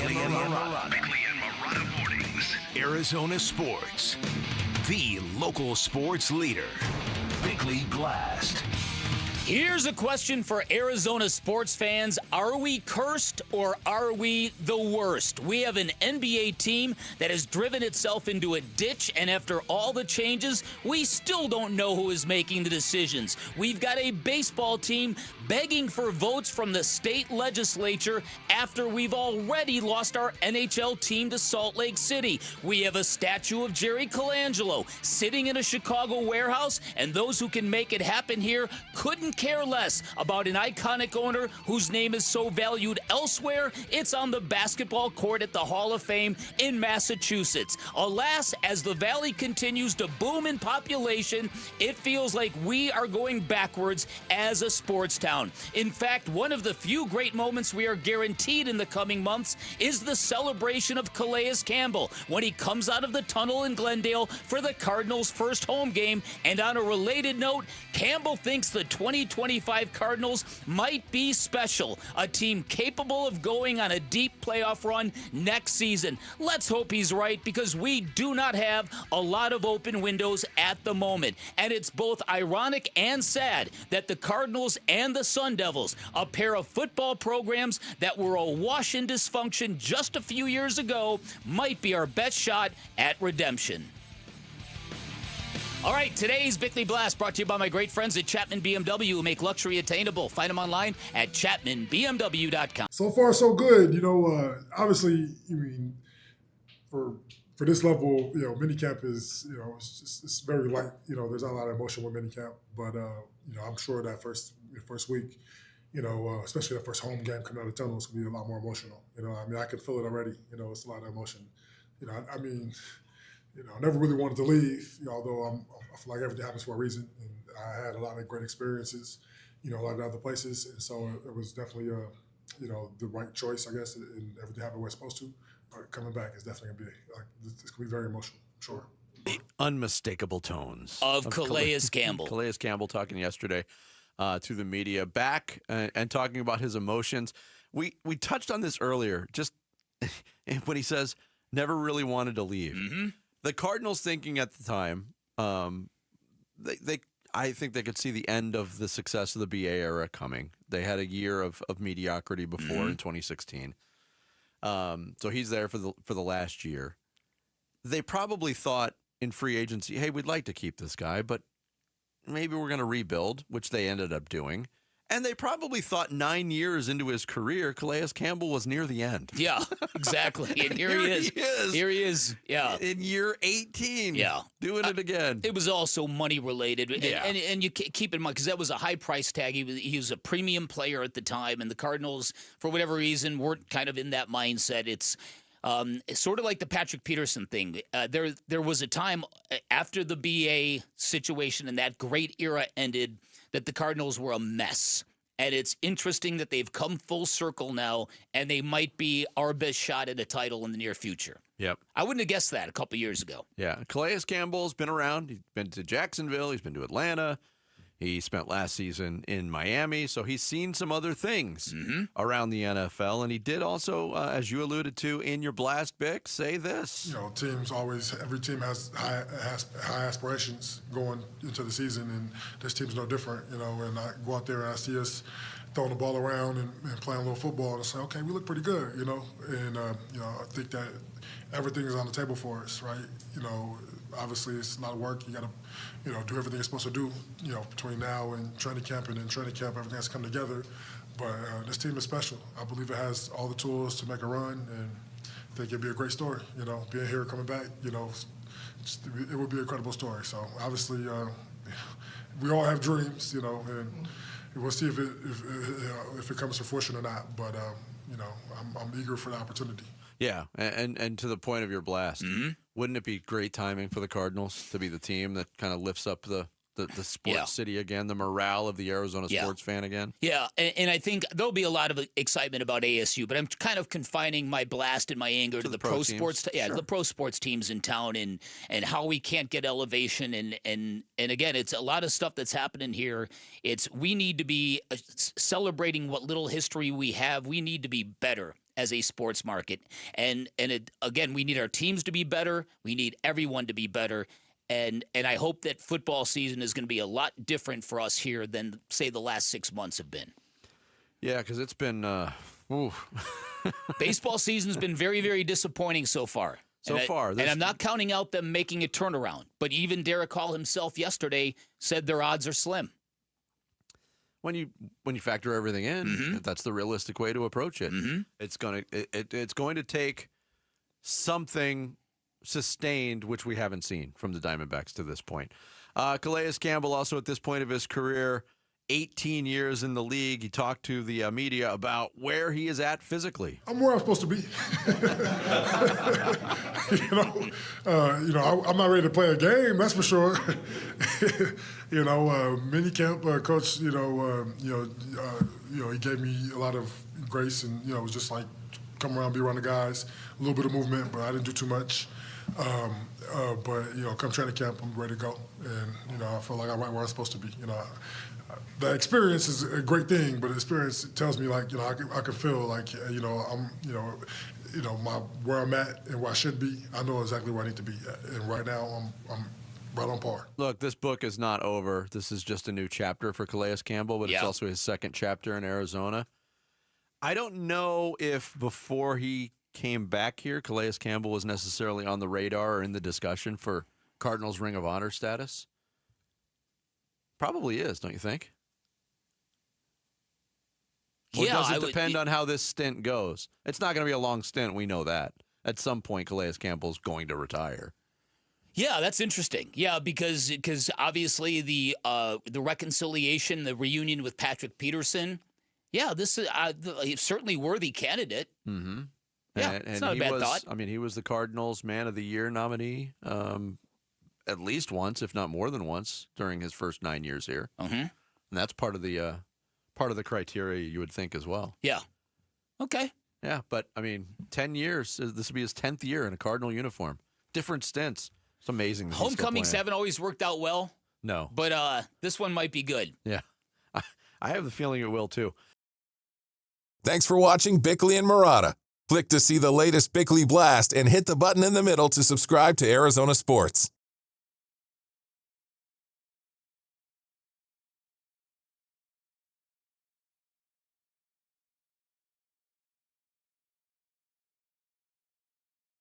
Bickley and Marotta mornings. Arizona sports. The local sports leader. Bickley Blast. Here's a question for Arizona sports fans. Are we cursed or are we the worst? We have an NBA team that has driven itself into a ditch, and after all the changes, we still don't know who is making the decisions. We've got a baseball team begging for votes from the state legislature after we've already lost our NHL team to Salt Lake City. We have a statue of Jerry Colangelo sitting in a Chicago warehouse, and those who can make it happen here couldn't care less about an iconic owner whose name is so valued elsewhere. It's on the basketball court at the Hall of Fame in Massachusetts. Alas, as the valley continues to boom in population, it feels like we are going backwards as a sports town. In fact, one of the few great moments we are guaranteed in the coming months is the celebration of Calais Campbell when he comes out of the tunnel in Glendale for the Cardinals' first home game. And on a related note, Campbell thinks the 2025 Cardinals might be special, a team capable of going on a deep playoff run next season. Let's hope he's right, because we do not have a lot of open windows at the moment. And it's both ironic and sad that the Cardinals and the Sun Devils, a pair of football programs that were awash in dysfunction just a few years ago, might be our best shot at redemption. All right, today's Bickley Blast brought to you by my great friends at Chapman BMW, who make luxury attainable. Find them online at chapmanbmw.com. So far, so good. Obviously, for this level, minicamp is, it's very light. There's not a lot of emotion with minicamp, but I'm sure that first week, especially that first home game coming out of the tunnel, is going to be a lot more emotional. I can feel it already. It's a lot of emotion. I never really wanted to leave, although I feel like everything happens for a reason. And I had a lot of great experiences, a lot of other places. And so it was definitely, the right choice, I guess, and everything happened the way it's supposed to. But coming back is definitely going to be, it's going to be very emotional, sure. The unmistakable tones of Calais Campbell. Calais Campbell talking yesterday to the media, back and talking about his emotions. We touched on this earlier, just when he says, never really wanted to leave. Mm-hmm. The Cardinals thinking at the time, I think they could see the end of the success of the BA era coming. They had a year of mediocrity before in 2016. So he's there for the last year. They probably thought in free agency, hey, we'd like to keep this guy, but maybe we're going to rebuild, which they ended up doing. And they probably thought 9 years into his career, Calais Campbell was near the end. Yeah, exactly. And here he is. Here he is. Yeah. In year 18. Yeah. Doing it again. It was also money related. Yeah. And you keep in mind, because that was a high price tag. He was a premium player at the time, and the Cardinals, for whatever reason, weren't kind of in that mindset. It's sort of like the Patrick Peterson thing. There was a time after the BA situation and that great era ended that the Cardinals were a mess. And it's interesting that they've come full circle now, and they might be our best shot at a title in the near future. Yep. I wouldn't have guessed that a couple years ago. Yeah. Calais Campbell's been around. He's been to Jacksonville. He's been to Atlanta. He spent last season in Miami, so he's seen some other things around the NFL. And he did also, as you alluded to in your blast, Bick, say this. Every team has high aspirations going into the season, and this team's no different, and I go out there and I see us throwing the ball around and playing a little football, and I say, okay, we look pretty good, and I think that everything is on the table for us, right? Obviously it's a lot of work. You got to, do everything you're supposed to do, between now and training camp, and then training camp, everything has to come together. But this team is special. I believe it has all the tools to make a run, and I think it'd be a great story. Being here, coming back, it would be an incredible story. So obviously, we all have dreams, and we'll see if it comes to fruition or not. But I'm eager for the opportunity. Yeah, and to the point of your blast, wouldn't it be great timing for the Cardinals to be the team that kind of lifts up the sports city again, the morale of the Arizona sports fan again? Yeah, and I think there'll be a lot of excitement about ASU, but I'm kind of confining my blast and my anger to the pro sports the pro sports teams in town, and how we can't get elevation, and again, it's a lot of stuff that's happening here. We need to be celebrating what little history we have. We need to be better as a sports market. And again, we need our teams to be better. We need everyone to be better. And I hope that football season is going to be a lot different for us here than, say, the last 6 months have been. Yeah, because it's been baseball season's been very, very disappointing so far. And I'm not counting out them making a turnaround. But even Derek Hall himself yesterday said their odds are slim. When you factor everything in, that's the realistic way to approach it. It's going to take something sustained, which we haven't seen from the Diamondbacks to this point. Calais Campbell, also at this point of his career, 18 years in the league. He talked to the media about where he is at physically. I'm where I'm supposed to be. I'm not ready to play a game. That's for sure. Mini camp coach. He gave me a lot of grace, and it was just like come around, be around the guys, a little bit of movement, but I didn't do too much. Come training camp, I'm ready to go, and I feel like I'm right where I'm supposed to be. The experience is a great thing, but the experience tells me I can feel like I'm where I'm at and where I should be. I know exactly where I need to be, and right now I'm right on par. Look, this book is not over. This is just a new chapter for Calais Campbell, but it's also his second chapter in Arizona. I don't know if before he came back here, Calais Campbell was necessarily on the radar or in the discussion for Cardinals Ring of Honor status. Probably is, don't you think? Or does it depend on how this stint goes? It's not going to be a long stint. We know that. At some point, Calais Campbell's going to retire. Yeah, that's interesting. Yeah, because obviously the reconciliation, the reunion with Patrick Peterson. Yeah, this is certainly worthy candidate. Mm-hmm. Yeah, it's not a bad thought. I mean, he was the Cardinals Man of the Year nominee at least once, if not more than once, during his first 9 years here. Mm-hmm. And that's part of the criteria you would think as well. Yeah. Okay. Yeah, but, 10 years. This will be his 10th year in a Cardinal uniform. Different stints. It's amazing. That Homecomings haven't always worked out well. No. But this one might be good. Yeah. I have the feeling it will, too. Thanks for watching Bickley and Murata. Click to see the latest Bickley Blast and hit the button in the middle to subscribe to Arizona Sports.